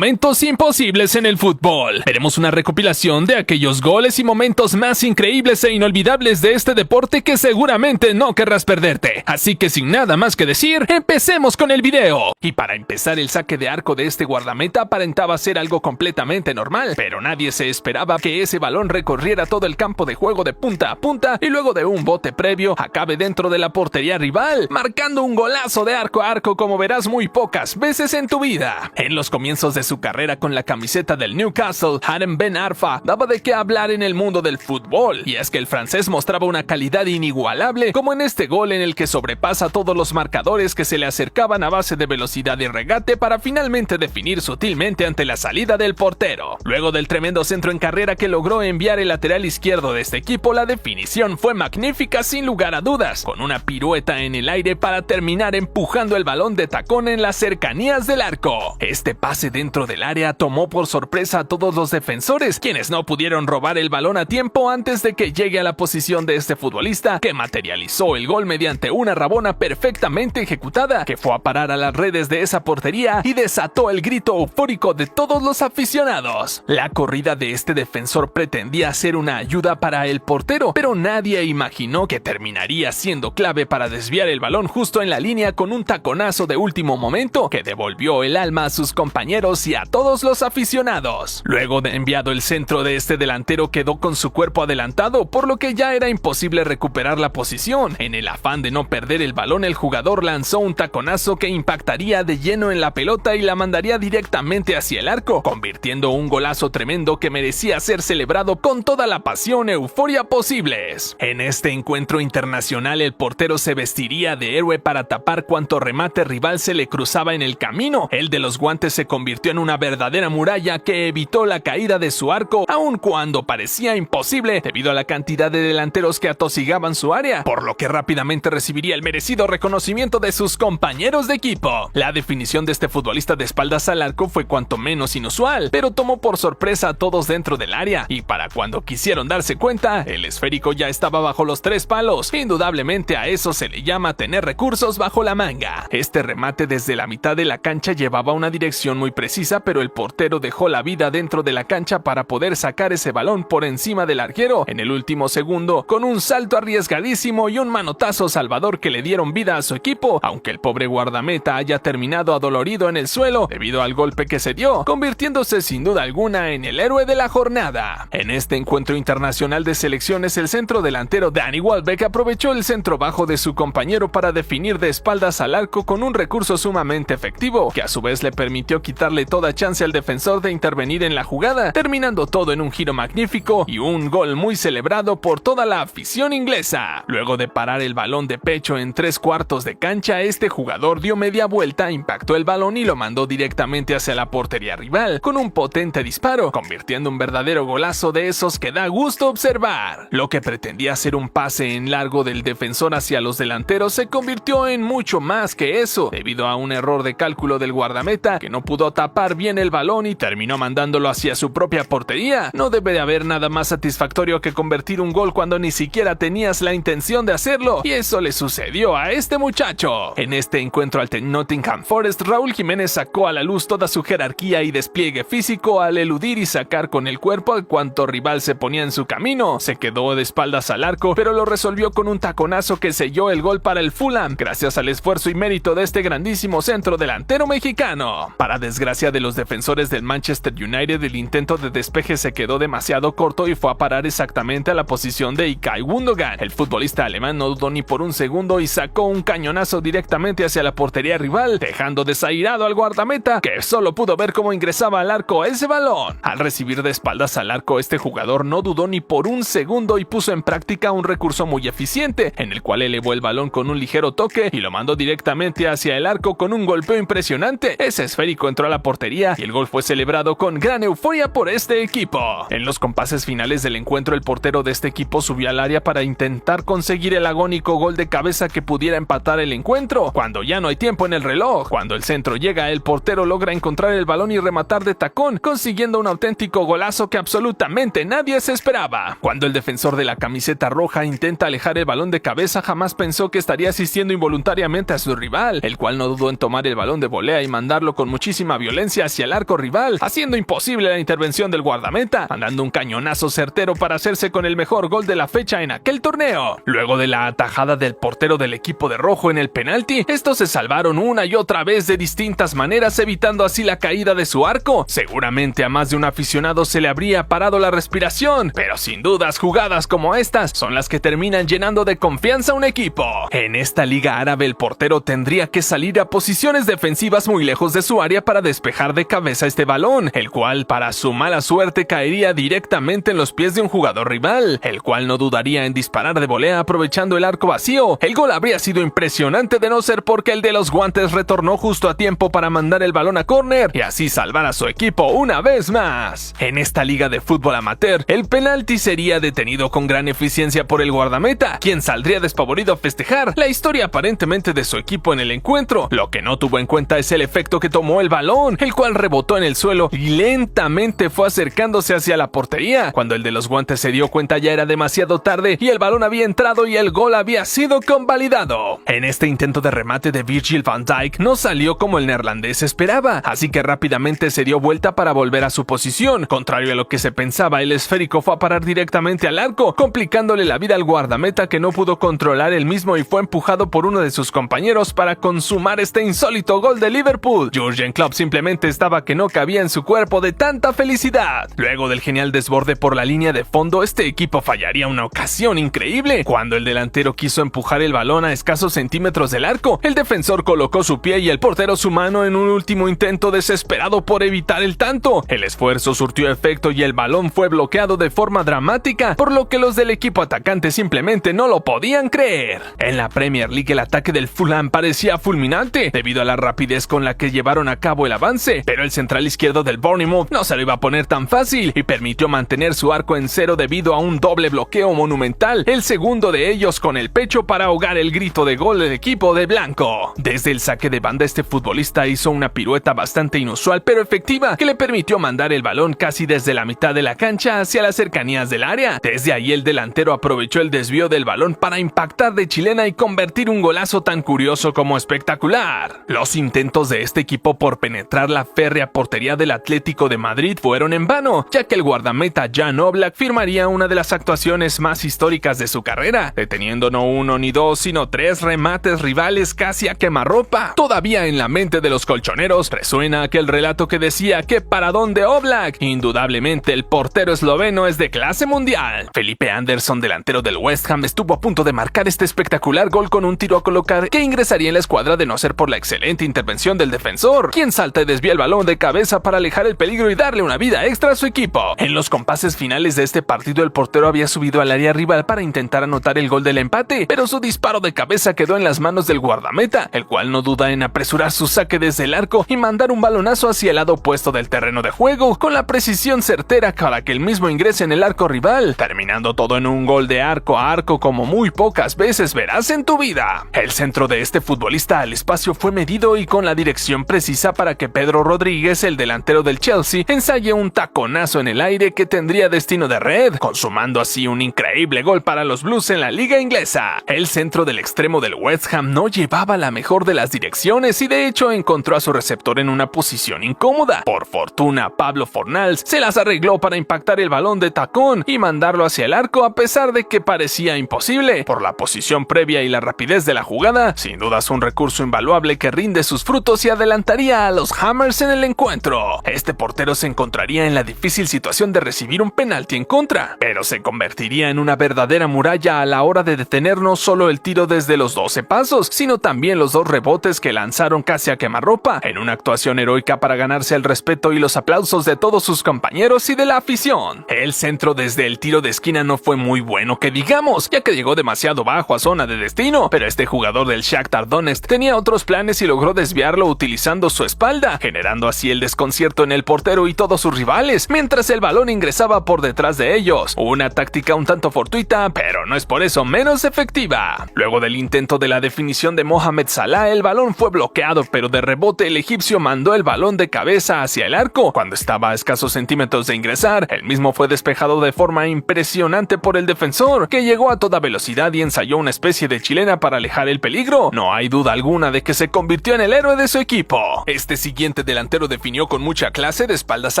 Momentos imposibles en el fútbol. Veremos una recopilación de aquellos goles y momentos más increíbles e inolvidables de este deporte que seguramente no querrás perderte. Así que sin nada más que decir, empecemos con el video. Y para empezar, el saque de arco de este guardameta aparentaba ser algo completamente normal, pero nadie se esperaba que ese balón recorriera todo el campo de juego de punta a punta y luego de un bote previo acabe dentro de la portería rival, marcando un golazo de arco a arco como verás muy pocas veces en tu vida. En los comienzos de su carrera con la camiseta del Newcastle, Hatem Ben Arfa daba de qué hablar en el mundo del fútbol, y es que el francés mostraba una calidad inigualable, como en este gol en el que sobrepasa a todos los marcadores que se le acercaban a base de velocidad y regate para finalmente definir sutilmente ante la salida del portero. Luego del tremendo centro en carrera que logró enviar el lateral izquierdo de este equipo, la definición fue magnífica sin lugar a dudas, con una pirueta en el aire para terminar empujando el balón de tacón en las cercanías del arco. Este pase dentro del área tomó por sorpresa a todos los defensores, quienes no pudieron robar el balón a tiempo antes de que llegue a la posición de este futbolista, que materializó el gol mediante una rabona perfectamente ejecutada que fue a parar a las redes de esa portería y desató el grito eufórico de todos los aficionados. La corrida de este defensor pretendía ser una ayuda para el portero, pero nadie imaginó que terminaría siendo clave para desviar el balón justo en la línea con un taconazo de último momento que devolvió el alma a sus compañeros y a todos los aficionados. Luego de enviado el centro de este delantero quedó con su cuerpo adelantado, por lo que ya era imposible recuperar la posición. En el afán de no perder el balón, el jugador lanzó un taconazo que impactaría de lleno en la pelota y la mandaría directamente hacia el arco, convirtiendo un golazo tremendo que merecía ser celebrado con toda la pasión e euforia posibles. En este encuentro internacional, el portero se vestiría de héroe para tapar cuanto remate rival se le cruzaba en el camino. El de los guantes se convirtió en una verdadera muralla que evitó la caída de su arco, aun cuando parecía imposible debido a la cantidad de delanteros que atosigaban su área, por lo que rápidamente recibiría el merecido reconocimiento de sus compañeros de equipo. La definición de este futbolista de espaldas al arco fue cuanto menos inusual, pero tomó por sorpresa a todos dentro del área, y para cuando quisieron darse cuenta, el esférico ya estaba bajo los tres palos. Indudablemente a eso se le llama tener recursos bajo la manga. Este remate desde la mitad de la cancha llevaba una dirección muy precisa, pero el portero dejó la vida dentro de la cancha para poder sacar ese balón por encima del arquero en el último segundo, con un salto arriesgadísimo y un manotazo salvador que le dieron vida a su equipo, aunque el pobre guardameta haya terminado adolorido en el suelo debido al golpe que se dio, convirtiéndose sin duda alguna en el héroe de la jornada. En este encuentro internacional de selecciones, el centro delantero Danny Welbeck aprovechó el centro bajo de su compañero para definir de espaldas al arco con un recurso sumamente efectivo, que a su vez le permitió quitarle toda chance al defensor de intervenir en la jugada, terminando todo en un giro magnífico y un gol muy celebrado por toda la afición inglesa. Luego de parar el balón de pecho en 3/4 de cancha, este jugador dio media vuelta, impactó el balón y lo mandó directamente hacia la portería rival con un potente disparo, convirtiendo un verdadero golazo de esos que da gusto observar. Lo que pretendía ser un pase en largo del defensor hacia los delanteros se convirtió en mucho más que eso, debido a un error de cálculo del guardameta que no pudo tapar bien el balón y terminó mandándolo hacia su propia portería. No debe de haber nada más satisfactorio que convertir un gol cuando ni siquiera tenías la intención de hacerlo, y eso le sucedió a este muchacho. En este encuentro ante Nottingham Forest, Raúl Jiménez sacó a la luz toda su jerarquía y despliegue físico al eludir y sacar con el cuerpo a cuanto rival se ponía en su camino. Se quedó de espaldas al arco, pero lo resolvió con un taconazo que selló el gol para el Fulham, gracias al esfuerzo y mérito de este grandísimo centro delantero mexicano. Para desgracia de los defensores del Manchester United, el intento de despeje se quedó demasiado corto y fue a parar exactamente a la posición de Ilkay Gundogan. El futbolista alemán no dudó ni por un segundo y sacó un cañonazo directamente hacia la portería rival, dejando desairado al guardameta, que solo pudo ver cómo ingresaba al arco ese balón. Al recibir de espaldas al arco, este jugador no dudó ni por un segundo y puso en práctica un recurso muy eficiente, en el cual elevó el balón con un ligero toque y lo mandó directamente hacia el arco con un golpeo impresionante. Ese esférico entró a la portería y el gol fue celebrado con gran euforia por este equipo. En los compases finales del encuentro, el portero de este equipo subió al área para intentar conseguir el agónico gol de cabeza que pudiera empatar el encuentro, cuando ya no hay tiempo en el reloj. Cuando el centro llega, el portero logra encontrar el balón y rematar de tacón, consiguiendo un auténtico golazo que absolutamente nadie se esperaba. Cuando el defensor de la camiseta roja intenta alejar el balón de cabeza, jamás pensó que estaría asistiendo involuntariamente a su rival, el cual no dudó en tomar el balón de volea y mandarlo con muchísima violencia potencia hacia el arco rival, haciendo imposible la intervención del guardameta, mandando un cañonazo certero para hacerse con el mejor gol de la fecha en aquel torneo. Luego de la atajada del portero del equipo de rojo en el penalti, estos se salvaron una y otra vez de distintas maneras, evitando así la caída de su arco. Seguramente a más de un aficionado se le habría parado la respiración, pero sin dudas jugadas como estas son las que terminan llenando de confianza a un equipo. En esta liga árabe el portero tendría que salir a posiciones defensivas muy lejos de su área para despejar de cabeza este balón, el cual para su mala suerte caería directamente en los pies de un jugador rival, el cual no dudaría en disparar de volea aprovechando el arco vacío. El gol habría sido impresionante de no ser porque el de los guantes retornó justo a tiempo para mandar el balón a córner y así salvar a su equipo una vez más. En esta liga de fútbol amateur, el penalti sería detenido con gran eficiencia por el guardameta, quien saldría despavorido a festejar la historia aparentemente de su equipo en el encuentro. Lo que no tuvo en cuenta es el efecto que tomó el balón, el cual rebotó en el suelo y lentamente fue acercándose hacia la portería. Cuando el de los guantes se dio cuenta ya era demasiado tarde y el balón había entrado y el gol había sido convalidado. En este intento de remate de Virgil van Dijk no salió como el neerlandés esperaba, así que rápidamente se dio vuelta para volver a su posición. Contrario a lo que se pensaba, el esférico fue a parar directamente al arco, complicándole la vida al guardameta, que no pudo controlar el mismo y fue empujado por uno de sus compañeros para consumar este insólito gol de Liverpool. Jürgen Klopp simplemente estaba que no cabía en su cuerpo de tanta felicidad. Luego del genial desborde por la línea de fondo, este equipo fallaría una ocasión increíble. Cuando el delantero quiso empujar el balón a escasos centímetros del arco, el defensor colocó su pie y el portero su mano en un último intento desesperado por evitar el tanto. El esfuerzo surtió efecto y el balón fue bloqueado de forma dramática, por lo que los del equipo atacante simplemente no lo podían creer. En la Premier League el ataque del Fulham parecía fulminante debido a la rapidez con la que llevaron a cabo el avance, pero el central izquierdo del Bournemouth no se lo iba a poner tan fácil y permitió mantener su arco en cero debido a un doble bloqueo monumental, el segundo de ellos con el pecho para ahogar el grito de gol del equipo de blanco. Desde el saque de banda este futbolista hizo una pirueta bastante inusual pero efectiva que le permitió mandar el balón casi desde la mitad de la cancha hacia las cercanías del área. Desde ahí el delantero aprovechó el desvío del balón para impactar de chilena y convertir un golazo tan curioso como espectacular. Los intentos de este equipo por penetrar la férrea portería del Atlético de Madrid fueron en vano, ya que el guardameta Jan Oblak firmaría una de las actuaciones más históricas de su carrera, deteniendo no uno ni dos sino 3 remates rivales casi a quemarropa. Todavía en la mente de los colchoneros resuena aquel relato que decía que para dónde Oblak, indudablemente el portero esloveno es de clase mundial. Felipe Anderson, delantero del West Ham, estuvo a punto de marcar este espectacular gol con un tiro a colocar que ingresaría en la escuadra de no ser por la excelente intervención del defensor, quien salta y desvía el balón de cabeza para alejar el peligro y darle una vida extra a su equipo. En los compases finales de este partido el portero había subido al área rival para intentar anotar el gol del empate, pero su disparo de cabeza quedó en las manos del guardameta, el cual no duda en apresurar su saque desde el arco y mandar un balonazo hacia el lado opuesto del terreno de juego, con la precisión certera para que el mismo ingrese en el arco rival, terminando todo en un gol de arco a arco como muy pocas veces verás en tu vida. El centro de este futbolista al espacio fue medido y con la dirección precisa para que Pedro Rodríguez, el delantero del Chelsea, ensaye un taconazo en el aire que tendría destino de red, consumando así un increíble gol para los Blues en la liga inglesa. El centro del extremo del West Ham no llevaba la mejor de las direcciones y de hecho encontró a su receptor en una posición incómoda. Por fortuna, Pablo Fornals se las arregló para impactar el balón de tacón y mandarlo hacia el arco a pesar de que parecía imposible. Por la posición previa y la rapidez de la jugada, sin dudas un recurso invaluable que rinde sus frutos y adelantaría a los Hammers en el encuentro. Este portero se encontraría en la difícil situación de recibir un penalti en contra, pero se convertiría en una verdadera muralla a la hora de detener no solo el tiro desde los 12 pasos, sino también los 2 rebotes que lanzaron casi a quemarropa, en una actuación heroica para ganarse el respeto y los aplausos de todos sus compañeros y de la afición. El centro desde el tiro de esquina no fue muy bueno que digamos, ya que llegó demasiado bajo a zona de destino, pero este jugador del Shakhtar Donetsk tenía otros planes y logró desviarlo utilizando su espalda, generando así el desconcierto en el portero y todos sus rivales, mientras el balón ingresaba por detrás de ellos. Una táctica un tanto fortuita, pero no es por eso menos efectiva. Luego del intento de la definición de Mohamed Salah, el balón fue bloqueado, pero de rebote el egipcio mandó el balón de cabeza hacia el arco. Cuando estaba a escasos centímetros de ingresar, el mismo fue despejado de forma impresionante por el defensor, que llegó a toda velocidad y ensayó una especie de chilena para alejar el peligro. No hay duda alguna de que se convirtió en el héroe de su equipo. Este siguiente valiente delantero definió con mucha clase de espaldas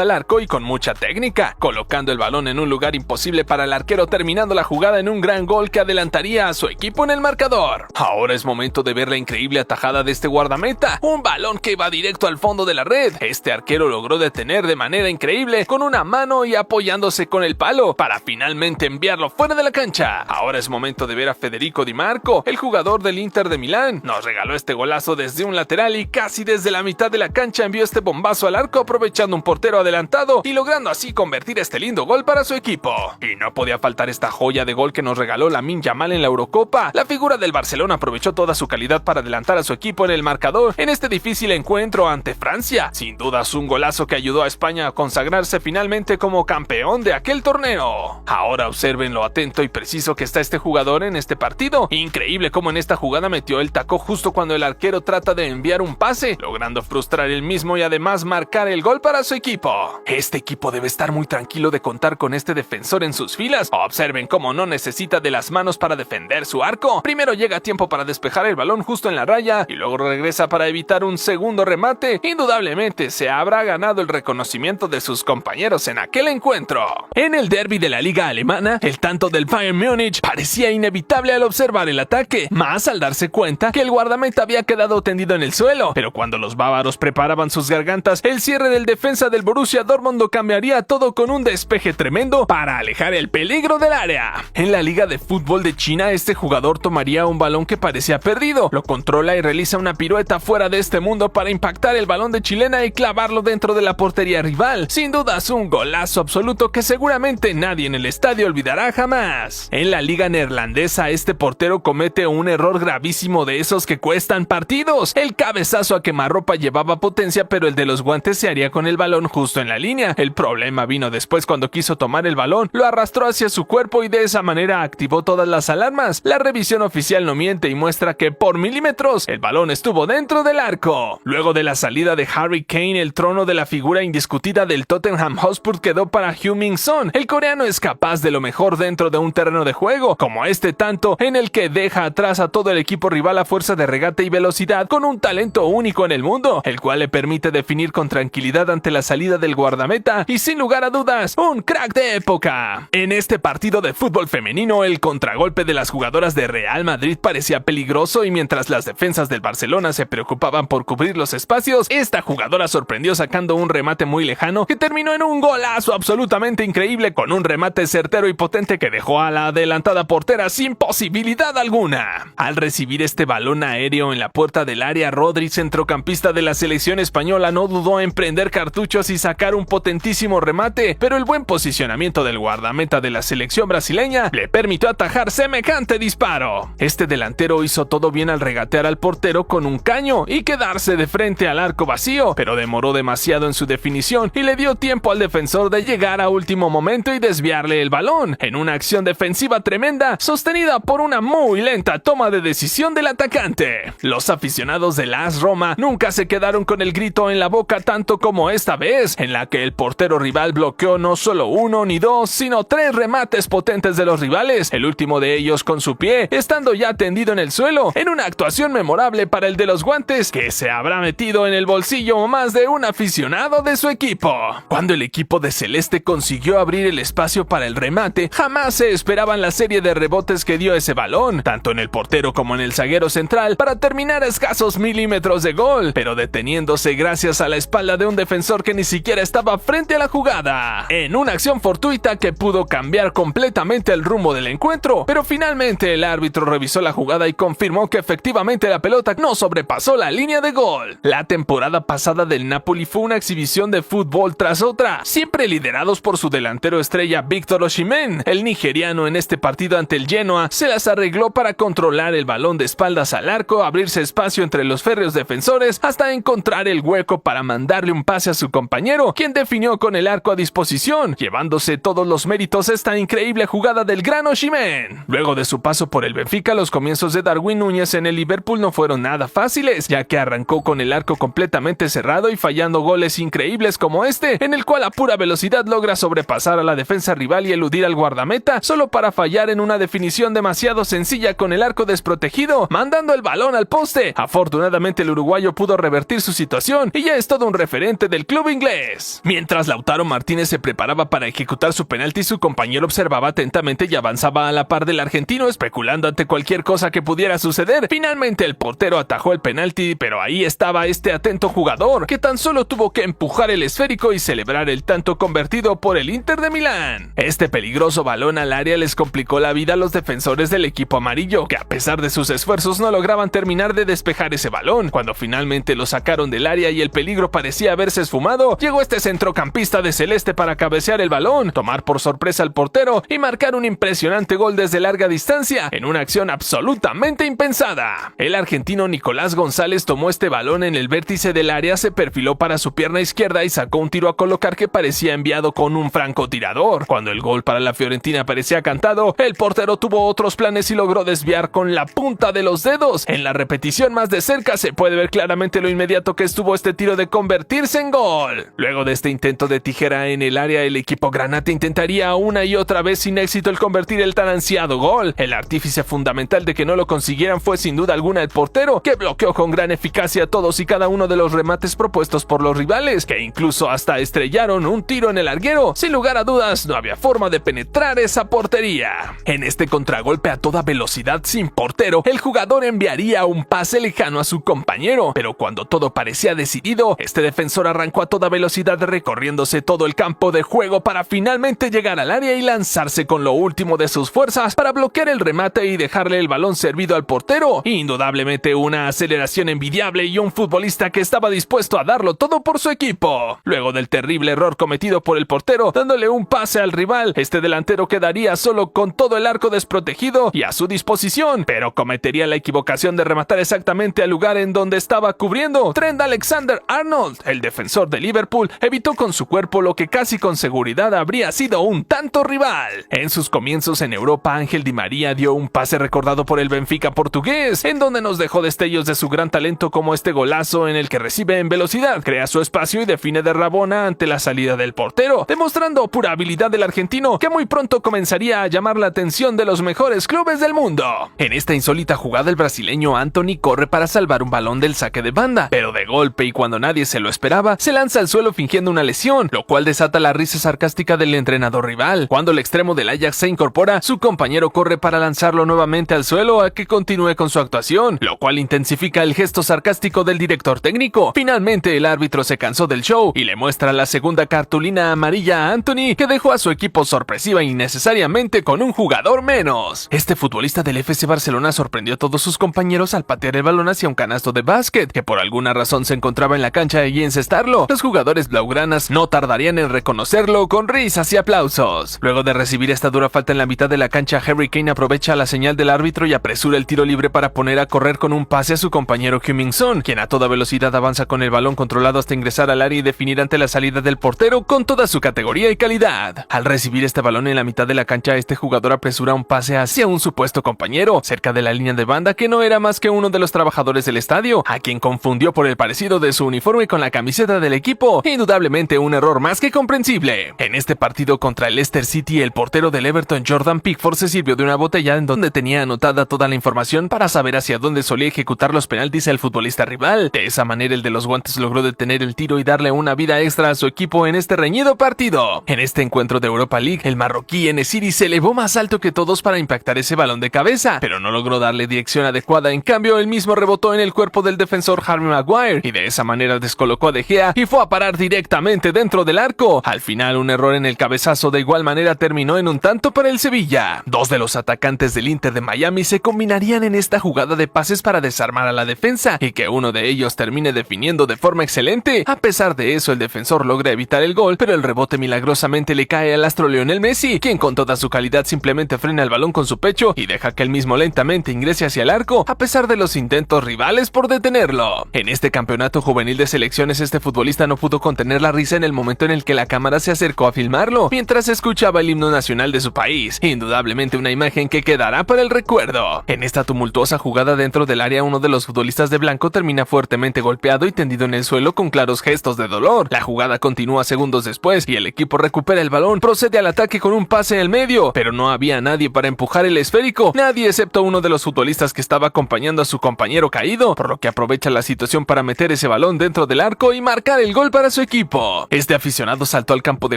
al arco y con mucha técnica, colocando el balón en un lugar imposible para el arquero, terminando la jugada en un gran gol que adelantaría a su equipo en el marcador. Ahora es momento de ver la increíble atajada de este guardameta, un balón que va directo al fondo de la red. Este arquero logró detener de manera increíble con una mano y apoyándose con el palo para finalmente enviarlo fuera de la cancha. Ahora es momento de ver a Federico Di Marco, el jugador del Inter de Milán. Nos regaló este golazo desde un lateral y casi desde la mitad de la cancha envió este bombazo al arco, aprovechando un portero adelantado y logrando así convertir este lindo gol para su equipo. Y no podía faltar esta joya de gol que nos regaló Lamine Yamal en la Eurocopa. La figura del Barcelona aprovechó toda su calidad para adelantar a su equipo en el marcador en este difícil encuentro ante Francia. Sin dudas un golazo que ayudó a España a consagrarse finalmente como campeón de aquel torneo. Ahora observen lo atento y preciso que está este jugador en este partido. Increíble cómo en esta jugada metió el taco justo cuando el arquero trata de enviar un pase, logrando frustrar el mismo y además marcar el gol para su equipo. Este equipo debe estar muy tranquilo de contar con este defensor en sus filas. Observen cómo no necesita de las manos para defender su arco. Primero llega a tiempo para despejar el balón justo en la raya y luego regresa para evitar un segundo remate. Indudablemente se habrá ganado el reconocimiento de sus compañeros en aquel encuentro. En el derbi de la liga alemana, el tanto del Bayern Múnich parecía inevitable al observar el ataque, más al darse cuenta que el guardameta había quedado tendido en el suelo. Pero cuando los bávaros preparaban sus gargantas, el cierre del defensa del Borussia Dortmund cambiaría todo con un despeje tremendo para alejar el peligro del área. En la liga de fútbol de China, este jugador tomaría un balón que parecía perdido, lo controla y realiza una pirueta fuera de este mundo para impactar el balón de chilena y clavarlo dentro de la portería rival. Sin dudas un golazo absoluto que seguramente nadie en el estadio olvidará jamás. En la liga neerlandesa, este portero comete un error gravísimo de esos que cuestan partidos. El cabezazo a quemarropa llevaba potencia, pero el de los guantes se haría con el balón justo en la línea. El problema vino después cuando quiso tomar el balón, lo arrastró hacia su cuerpo y de esa manera activó todas las alarmas. La revisión oficial no miente y muestra que por milímetros el balón estuvo dentro del arco. Luego de la salida de Harry Kane, el trono de la figura indiscutida del Tottenham Hotspur quedó para Heung-min Son. El coreano es capaz de lo mejor dentro de un terreno de juego, como este tanto en el que deja atrás a todo el equipo rival a fuerza de regate y velocidad, con un talento único en el mundo, el cual le permite definir con tranquilidad ante la salida del guardameta y sin lugar a dudas, un crack de época. En este partido de fútbol femenino, el contragolpe de las jugadoras de Real Madrid parecía peligroso y mientras las defensas del Barcelona se preocupaban por cubrir los espacios, esta jugadora sorprendió sacando un remate muy lejano que terminó en un golazo absolutamente increíble, con un remate certero y potente que dejó a la adelantada portera sin posibilidad alguna. Al recibir este balón aéreo en la puerta del área, Rodri, centrocampista de la selección española, no dudó en prender cartuchos y sacar un potentísimo remate, pero el buen posicionamiento del guardameta de la selección brasileña le permitió atajar semejante disparo. Este delantero hizo todo bien al regatear al portero con un caño y quedarse de frente al arco vacío, pero demoró demasiado en su definición y le dio tiempo al defensor de llegar a último momento y desviarle el balón, en una acción defensiva tremenda, sostenida por una muy lenta toma de decisión del atacante. Los aficionados de la AS Roma nunca se quedaron con el grito en la boca tanto como esta vez, en la que el portero rival bloqueó no solo uno ni dos, sino tres remates potentes de los rivales, el último de ellos con su pie, estando ya tendido en el suelo, en una actuación memorable para el de los guantes, que se habrá metido en el bolsillo más de un aficionado de su equipo. Cuando el equipo de Celeste consiguió abrir el espacio para el remate, jamás se esperaban la serie de rebotes que dio ese balón, tanto en el portero como en el zaguero central, para terminar a escasos milímetros de gol, pero deteniéndose gracias a la espalda de un defensor que ni siquiera estaba frente a la jugada, en una acción fortuita que pudo cambiar completamente el rumbo del encuentro, pero finalmente el árbitro revisó la jugada y confirmó que efectivamente la pelota no sobrepasó la línea de gol. La temporada pasada del Napoli fue una exhibición de fútbol tras otra, siempre liderados por su delantero estrella Víctor Osimhen. El nigeriano en este partido ante el Genoa se las arregló para controlar el balón de espaldas al arco, abrirse espacio entre los férreos defensores hasta encontrar el hueco para mandarle un pase a su compañero, quien definió con el arco a disposición, llevándose todos los méritos esta increíble jugada del gran Osimhen. Luego de su paso por el Benfica, los comienzos de Darwin Núñez en el Liverpool no fueron nada fáciles, ya que arrancó con el arco completamente cerrado y fallando goles increíbles como este, en el cual a pura velocidad logra sobrepasar a la defensa rival y eludir al guardameta, solo para fallar en una definición demasiado sencilla con el arco desprotegido, mandando el balón al poste. Afortunadamente el uruguayo pudo revertir su situación situación y ya es todo un referente del club inglés. Mientras Lautaro Martínez se preparaba para ejecutar su penalti, su compañero observaba atentamente y avanzaba a la par del argentino, especulando ante cualquier cosa que pudiera suceder. Finalmente el portero atajó el penalti, pero ahí estaba este atento jugador, que tan solo tuvo que empujar el esférico y celebrar el tanto convertido por el Inter de Milán. Este peligroso balón al área les complicó la vida a los defensores del equipo amarillo, que a pesar de sus esfuerzos no lograban terminar de despejar ese balón. Cuando finalmente lo sacaron del área y el peligro parecía haberse esfumado, llegó este centrocampista de celeste para cabecear el balón, tomar por sorpresa al portero y marcar un impresionante gol desde larga distancia, en una acción absolutamente impensada. El argentino Nicolás González tomó este balón en el vértice del área, se perfiló para su pierna izquierda y sacó un tiro a colocar que parecía enviado con un francotirador. Cuando el gol para la Fiorentina parecía cantado, el portero tuvo otros planes y logró desviar con la punta de los dedos. En la repetición más de cerca se puede ver claramente lo inmediato que estuvo este tiro de convertirse en gol. Luego de este intento de tijera en el área, el equipo granate intentaría una y otra vez sin éxito el convertir el tan ansiado gol. El artífice fundamental de que no lo consiguieran fue sin duda alguna el portero, que bloqueó con gran eficacia todos y cada uno de los remates propuestos por los rivales, que incluso hasta estrellaron un tiro en el larguero. Sin lugar a dudas, no había forma de penetrar esa portería. En este contragolpe a toda velocidad sin portero, el jugador enviaría un pase lejano a su compañero, pero cuando todo parecía decidido, este defensor arrancó a toda velocidad recorriéndose todo el campo de juego para finalmente llegar al área y lanzarse con lo último de sus fuerzas para bloquear el remate y dejarle el balón servido al portero. Indudablemente una aceleración envidiable y un futbolista que estaba dispuesto a darlo todo por su equipo. Luego del terrible error cometido por el portero, dándole un pase al rival, este delantero quedaría solo con todo el arco desprotegido y a su disposición, pero cometería la equivocación de rematar exactamente al lugar en donde estaba cubriendo. Trent Alexander-Arnold, el defensor de Liverpool, evitó con su cuerpo lo que casi con seguridad habría sido un tanto rival. En sus comienzos en Europa, Ángel Di María dio un pase recordado por el Benfica portugués, en donde nos dejó destellos de su gran talento, como este golazo en el que recibe en velocidad, crea su espacio y define de rabona ante la salida del portero, demostrando pura habilidad del argentino, que muy pronto comenzaría a llamar la atención de los mejores clubes del mundo. En esta insólita jugada, el brasileño Antony corre para salvar un balón del saque de banda, pero de golpe y cuando nadie se lo esperaba, se lanza al suelo fingiendo una lesión, lo cual desata la risa sarcástica del entrenador rival. Cuando el extremo del Ajax se incorpora, su compañero corre para lanzarlo nuevamente al suelo a que continúe con su actuación, lo cual intensifica el gesto sarcástico del director técnico. Finalmente el árbitro se cansó del show y le muestra la segunda cartulina amarilla a Antony, que dejó a su equipo sorpresiva e innecesariamente con un jugador menos. Este futbolista del FC Barcelona sorprendió a todos sus compañeros al patear el balón hacia un canasto de básquet, que por alguna razón se encontraba en la cancha y encestarlo. Los jugadores blaugranas no tardarían en reconocerlo con risas y aplausos. Luego de recibir esta dura falta en la mitad de la cancha, Harry Kane aprovecha la señal del árbitro y apresura el tiro libre para poner a correr con un pase a su compañero Heung-min Son, quien a toda velocidad avanza con el balón controlado hasta ingresar al área y definir ante la salida del portero con toda su categoría y calidad. Al recibir este balón en la mitad de la cancha, este jugador apresura un pase hacia un supuesto compañero, cerca de la línea de banda, que no era más que uno de los trabajadores del estadio, a quien confundió por el parecido de su uniforme con la camiseta del equipo. Indudablemente un error más que comprensible. En este partido contra el Leicester City, el portero del Everton Jordan Pickford se sirvió de una botella en donde tenía anotada toda la información para saber hacia dónde solía ejecutar los penaltis el futbolista rival. De esa manera el de los guantes logró detener el tiro y darle una vida extra a su equipo en este reñido partido. En este encuentro de Europa League, el marroquí En-Nesyri se elevó más alto que todos para impactar ese balón de cabeza, pero no logró darle dirección adecuada. En cambio, él mismo rebotó en el cuerpo del defensor Harry Maguire y de esa manera descolocó a De Gea y fue a parar directamente dentro del arco. Al final, un error en el cabezazo de igual manera terminó en un tanto para el Sevilla. Dos de los atacantes del Inter de Miami se combinarían en esta jugada de pases para desarmar a la defensa y que uno de ellos termine definiendo de forma excelente. A pesar de eso, el defensor logra evitar el gol, pero el rebote milagrosamente le cae al astro Lionel Messi, quien con toda su calidad simplemente frena el balón con su pecho y deja que él mismo lentamente ingrese hacia el arco, a pesar de los intentos rivales por detenerlo. En este campeonato juvenil de selecciones, este futbolista no pudo contener la risa en el momento en el que la cámara se acercó a filmarlo, mientras escuchaba el himno nacional de su país. Indudablemente una imagen que quedará para el recuerdo. En esta tumultuosa jugada dentro del área, uno de los futbolistas de blanco termina fuertemente golpeado y tendido en el suelo con claros gestos de dolor. La jugada continúa segundos después y el equipo recupera el balón, procede al ataque con un pase en el medio, pero no había nadie para empujar el esférico, nadie excepto uno de los futbolistas que estaba acompañando a su compañero caído, por lo que aprovecha la situación para meter meter ese balón dentro del arco y marcar el gol para su equipo. Este aficionado saltó al campo de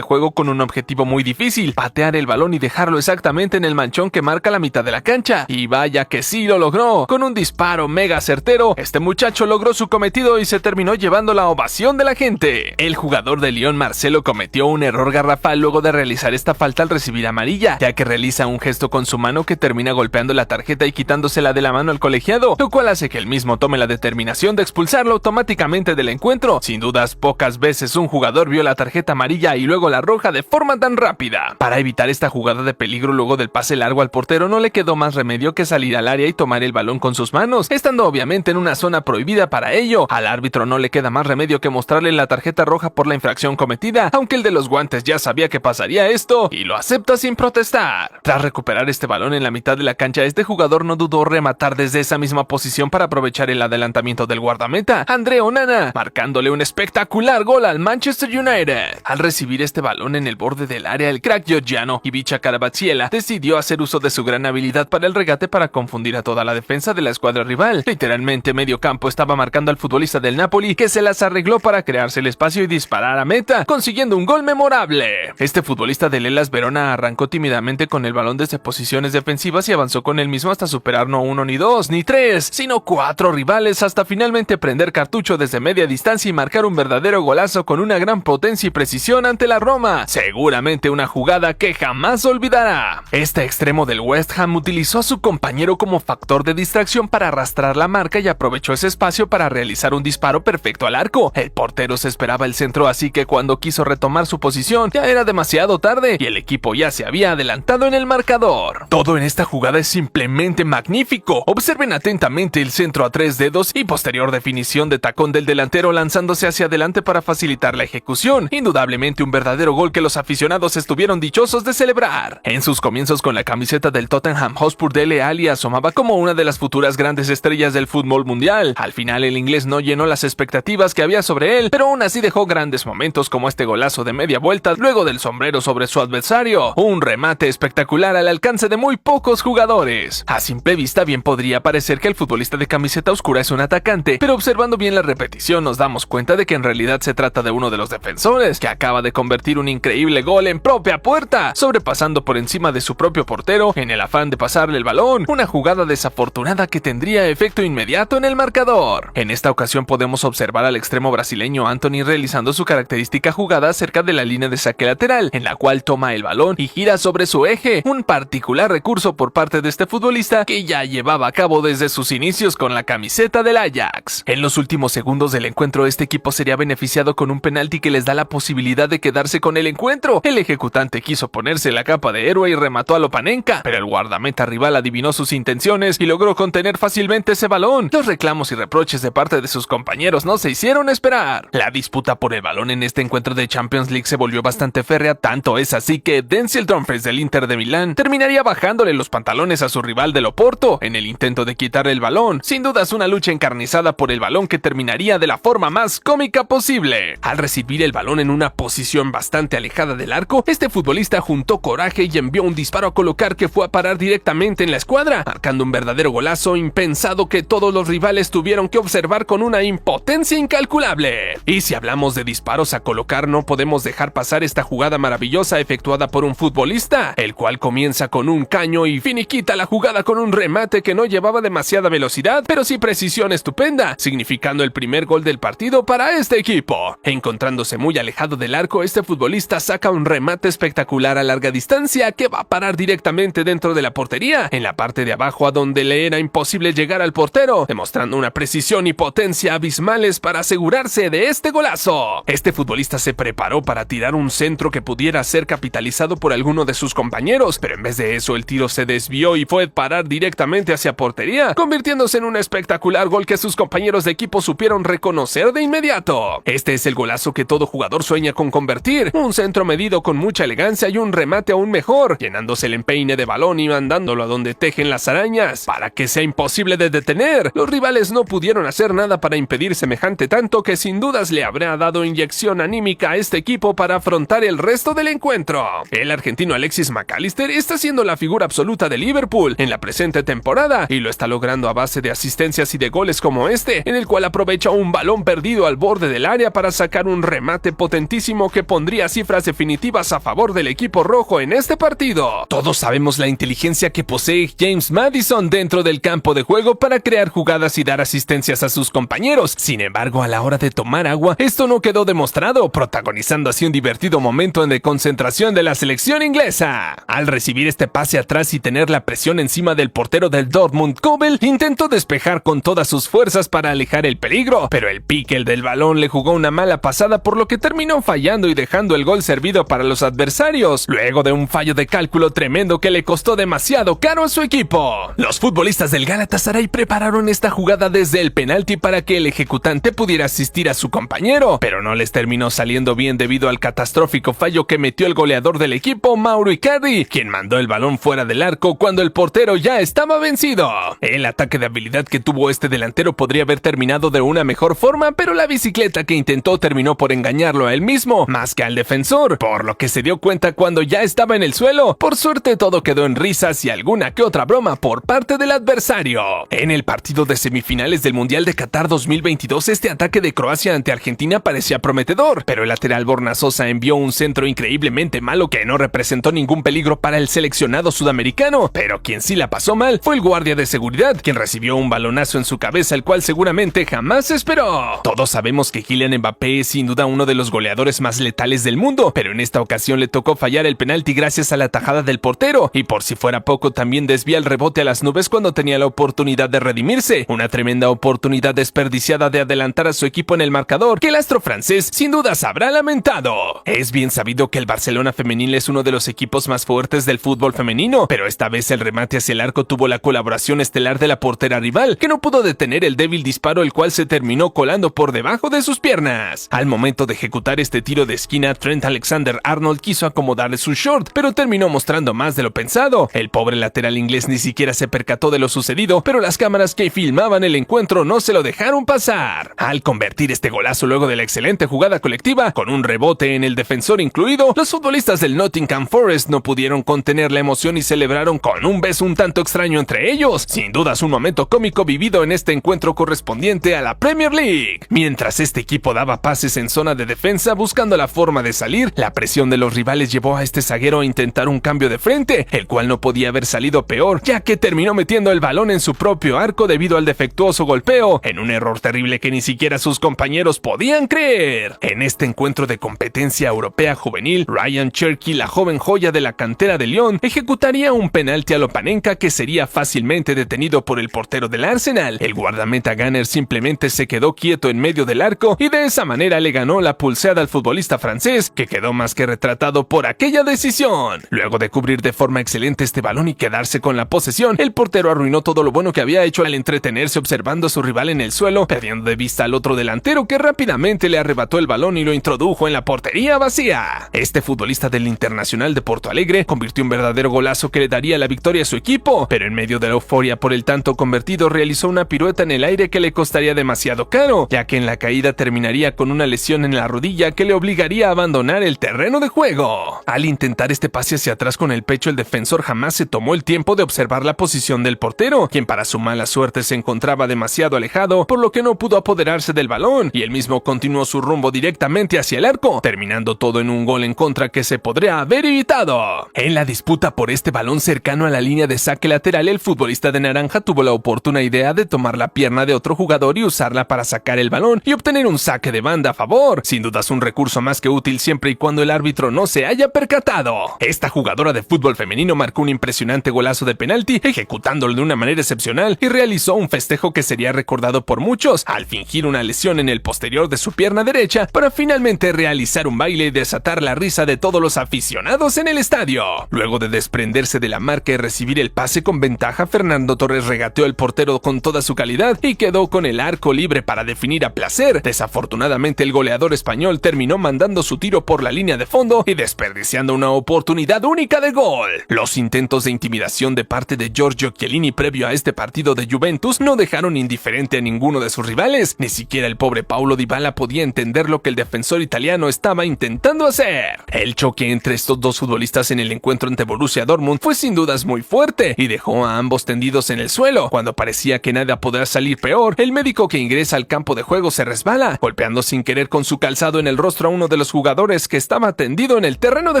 juego con un objetivo muy difícil: patear el balón y dejarlo exactamente en el manchón que marca la mitad de la cancha. Y vaya que sí lo logró. Con un disparo mega certero, este muchacho logró su cometido y se terminó llevando la ovación de la gente. El jugador de Lyon, Marcelo, cometió un error garrafal luego de realizar esta falta al recibir amarilla, ya que realiza un gesto con su mano que termina golpeando la tarjeta y quitándosela de la mano al colegiado, lo cual hace que el mismo tome la determinación de expulsarlo automáticamente del encuentro. Sin dudas, pocas veces un jugador vio la tarjeta amarilla y luego la roja de forma tan rápida. Para evitar esta jugada de peligro luego del pase largo al portero, no le quedó más remedio que salir al área y tomar el balón con sus manos, estando obviamente en una zona prohibida para ello. Al árbitro no le queda más remedio que mostrarle la tarjeta roja por la infracción cometida, aunque el de los guantes ya sabía que pasaría esto y lo acepta sin protestar. Tras recuperar este balón en la mitad de la cancha, este jugador no dudó rematar desde esa misma posición para aprovechar el adelantamiento del guardameta, André Onana, marcándole un espectacular gol al Manchester United. Al recibir este balón en el borde del área, el crack georgiano Ivica Kvaratskhelia decidió hacer uso de su gran habilidad para el regate para confundir a toda la defensa de la escuadra rival. Literalmente medio campo estaba marcando al futbolista del Napoli, que se las arregló para crearse el espacio y disparar a meta, consiguiendo un gol memorable. Este futbolista del Hellas Verona arrancó tímidamente con el balón desde posiciones defensivas y avanzó con el mismo hasta superar no uno ni dos ni tres, sino 4 rivales, hasta finalmente prender cartucho desde media distancia y marcar un verdadero golazo con una gran potencia y precisión ante la Roma. Seguramente una jugada que jamás olvidará. Este extremo del West Ham utilizó a su compañero como factor de distracción para arrastrar la marca y aprovechó ese espacio para realizar un disparo perfecto al arco. El portero se esperaba el centro, así que cuando quiso retomar su posición ya era demasiado tarde y el equipo ya se había adelantado en el marcador. Todo en esta jugada es simplemente magnífico. Observen atentamente el centro a 3 dedos y posterior definición de tacón del delantero lanzándose hacia adelante para facilitar la ejecución. Indudablemente un verdadero gol que los aficionados estuvieron dichosos de celebrar. En sus comienzos con la camiseta del Tottenham Hotspur, Dele Alli asomaba como una de las futuras grandes estrellas del fútbol mundial. Al final el inglés no llenó las expectativas que había sobre él, pero aún así dejó grandes momentos como este golazo de media vuelta luego del sombrero sobre su adversario. Un remate espectacular al alcance de muy pocos jugadores. A simple vista bien podría parecer que el futbolista de camiseta oscura es un atacante, pero observando bien la repetición nos damos cuenta de que en realidad se trata de uno de los defensores, que acaba de convertir un increíble gol en propia puerta, sobrepasando por encima de su propio portero en el afán de pasarle el balón, una jugada desafortunada que tendría efecto inmediato en el marcador. En esta ocasión podemos observar al extremo brasileño Anthony realizando su característica jugada cerca de la línea de saque lateral, en la cual toma el balón y gira sobre su eje, un particular recurso por parte de este futbolista que ya llevaba a cabo desde sus inicios con la camiseta del Ajax. En los últimos segundos del encuentro, este equipo sería beneficiado con un penalti que les da la posibilidad de quedarse con el encuentro. El ejecutante quiso ponerse la capa de héroe y remató a Lopanenka, pero el guardameta rival adivinó sus intenciones y logró contener fácilmente ese balón. Los reclamos y reproches de parte de sus compañeros no se hicieron esperar. La disputa por el balón en este encuentro de Champions League se volvió bastante férrea, tanto es así que Denzel Dumfries del Inter de Milán terminaría bajándole los pantalones a su rival del Oporto en el intento de quitarle el balón. Sin dudas una lucha encarnizada por el balón que terminaría de la forma más cómica posible. Al recibir el balón en una posición bastante alejada del arco, este futbolista juntó coraje y envió un disparo a colocar que fue a parar directamente en la escuadra, marcando un verdadero golazo impensado que todos los rivales tuvieron que observar con una impotencia incalculable. Y si hablamos de disparos a colocar, no podemos dejar pasar esta jugada maravillosa efectuada por un futbolista, el cual comienza con un caño y finiquita la jugada con un remate que no llevaba demasiada velocidad, pero sí precisión estupenda, significando el primer gol del partido para este equipo. Encontrándose muy alejado del arco, este futbolista saca un remate espectacular a larga distancia que va a parar directamente dentro de la portería, en la parte de abajo a donde le era imposible llegar al portero, demostrando una precisión y potencia abismales para asegurarse de este golazo. Este futbolista se preparó para tirar un centro que pudiera ser capitalizado por alguno de sus compañeros, pero en vez de eso el tiro se desvió y fue a parar directamente hacia portería, convirtiéndose en un espectacular gol que sus compañeros de equipo supieron reconocer de inmediato. Este es el golazo que todo jugador sueña con convertir, un centro medido con mucha elegancia y un remate aún mejor, llenándose el empeine de balón y mandándolo a donde tejen las arañas, para que sea imposible de detener. Los rivales no pudieron hacer nada para impedir semejante tanto que sin dudas le habrá dado inyección anímica a este equipo para afrontar el resto del encuentro. El argentino Alexis McAllister está siendo la figura absoluta de Liverpool en la presente temporada y lo está logrando a base de asistencias y de goles como este, en el cual aprovecha aprovecha un balón perdido al borde del área para sacar un remate potentísimo que pondría cifras definitivas a favor del equipo rojo en este partido. Todos sabemos la inteligencia que posee James Maddison dentro del campo de juego para crear jugadas y dar asistencias a sus compañeros. Sin embargo, a la hora de tomar agua, esto no quedó demostrado, protagonizando así un divertido momento de concentración de la selección inglesa. Al recibir este pase atrás y tener la presión encima del portero del Dortmund, Kobel intentó despejar con todas sus fuerzas para alejar el peligro, pero el pique del balón le jugó una mala pasada, por lo que terminó fallando y dejando el gol servido para los adversarios, luego de un fallo de cálculo tremendo que le costó demasiado caro a su equipo. Los futbolistas del Galatasaray prepararon esta jugada desde el penalti para que el ejecutante pudiera asistir a su compañero, pero no les terminó saliendo bien debido al catastrófico fallo que metió el goleador del equipo, Mauro Icardi, quien mandó el balón fuera del arco cuando el portero ya estaba vencido. El ataque de habilidad que tuvo este delantero podría haber terminado de una mejor forma, pero la bicicleta que intentó terminó por engañarlo a él mismo, más que al defensor, por lo que se dio cuenta cuando ya estaba en el suelo. Por suerte todo quedó en risas y alguna que otra broma por parte del adversario. En el partido de semifinales del Mundial de Qatar 2022, este ataque de Croacia ante Argentina parecía prometedor, pero el lateral Borna Sosa envió un centro increíblemente malo que no representó ningún peligro para el seleccionado sudamericano, pero quien sí la pasó mal fue el guardia de seguridad, quien recibió un balonazo en su cabeza, el cual seguramente jamás esperó. Todos sabemos que Kylian Mbappé es sin duda uno de los goleadores más letales del mundo, pero en esta ocasión le tocó fallar el penalti gracias a la tajada del portero, y por si fuera poco también desvía el rebote a las nubes cuando tenía la oportunidad de redimirse, una tremenda oportunidad desperdiciada de adelantar a su equipo en el marcador, que el astro francés sin duda se habrá lamentado. Es bien sabido que el Barcelona femenil es uno de los equipos más fuertes del fútbol femenino, pero esta vez el remate hacia el arco tuvo la colaboración estelar de la portera rival, que no pudo detener el débil disparo, el cual se terminó colando por debajo de sus piernas. Al momento de ejecutar este tiro de esquina, Trent Alexander-Arnold quiso acomodarle su short, pero terminó mostrando más de lo pensado. El pobre lateral inglés ni siquiera se percató de lo sucedido, pero las cámaras que filmaban el encuentro no se lo dejaron pasar. Al convertir este golazo luego de la excelente jugada colectiva, con un rebote en el defensor incluido, los futbolistas del Nottingham Forest no pudieron contener la emoción y celebraron con un beso un tanto extraño entre ellos. Sin dudas un momento cómico vivido en este encuentro correspondiente a la Premier League. Mientras este equipo daba pases en zona de defensa buscando la forma de salir, la presión de los rivales llevó a este zaguero a intentar un cambio de frente, el cual no podía haber salido peor, ya que terminó metiendo el balón en su propio arco debido al defectuoso golpeo, en un error terrible que ni siquiera sus compañeros podían creer. En este encuentro de competencia europea juvenil, Ryan Cherky, la joven joya de la cantera de Lyon, ejecutaría un penalti a Lopanenka que sería fácilmente detenido por el portero del Arsenal. El guardameta Gunner simplemente se quedó quieto en medio del arco y de esa manera le ganó la pulseada al futbolista francés, que quedó más que retratado por aquella decisión. Luego de cubrir de forma excelente este balón y quedarse con la posesión, el portero arruinó todo lo bueno que había hecho al entretenerse observando a su rival en el suelo, perdiendo de vista al otro delantero que rápidamente le arrebató el balón y lo introdujo en la portería vacía. Este futbolista del Internacional de Porto Alegre convirtió un verdadero golazo que le daría la victoria a su equipo, pero en medio de la euforia por el tanto convertido realizó una pirueta en el aire que le costaría demasiado caro, ya que en la caída terminaría con una lesión en la rodilla que le obligaría a abandonar el terreno de juego. Al intentar este pase hacia atrás con el pecho, el defensor jamás se tomó el tiempo de observar la posición del portero, quien para su mala suerte se encontraba demasiado alejado, por lo que no pudo apoderarse del balón, y él mismo continuó su rumbo directamente hacia el arco, terminando todo en un gol en contra que se podría haber evitado. En la disputa por este balón cercano a la línea de saque lateral, el futbolista de naranja tuvo la oportuna idea de tomar la pierna de otro jugador y usarla para sacar el balón y obtener un saque de banda a favor. Sin dudas un recurso más que útil siempre y cuando el árbitro no se haya percatado. Esta jugadora de fútbol femenino marcó un impresionante golazo de penalti, ejecutándolo de una manera excepcional, y realizó un festejo que sería recordado por muchos al fingir una lesión en el posterior de su pierna derecha para finalmente realizar un baile y desatar la risa de todos los aficionados en el estadio. Luego de desprenderse de la marca y recibir el pase con ventaja, Fernando Torres regateó al portero con toda su calidad y quedó con el arco libre para definir a placer. Desafortunadamente el goleador español terminó mandando su tiro por la línea de fondo y desperdiciando una oportunidad única de gol. Los intentos de intimidación de parte de Giorgio Chiellini previo a este partido de Juventus no dejaron indiferente a ninguno de sus rivales. Ni siquiera el pobre Paulo Dybala podía entender lo que el defensor italiano estaba intentando hacer. El choque entre estos dos futbolistas en el encuentro ante Borussia Dortmund fue sin dudas muy fuerte y dejó a ambos tendidos en el suelo. Cuando parecía que nada podrá salir peor, el médico que que ingresa al campo de juego se resbala, golpeando sin querer con su calzado en el rostro a uno de los jugadores que estaba tendido en el terreno de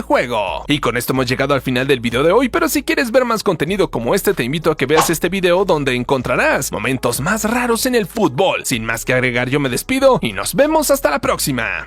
juego. Y con esto hemos llegado al final del video de hoy, pero si quieres ver más contenido como este, te invito a que veas este video donde encontrarás momentos más raros en el fútbol. Sin más que agregar, yo me despido y nos vemos hasta la próxima.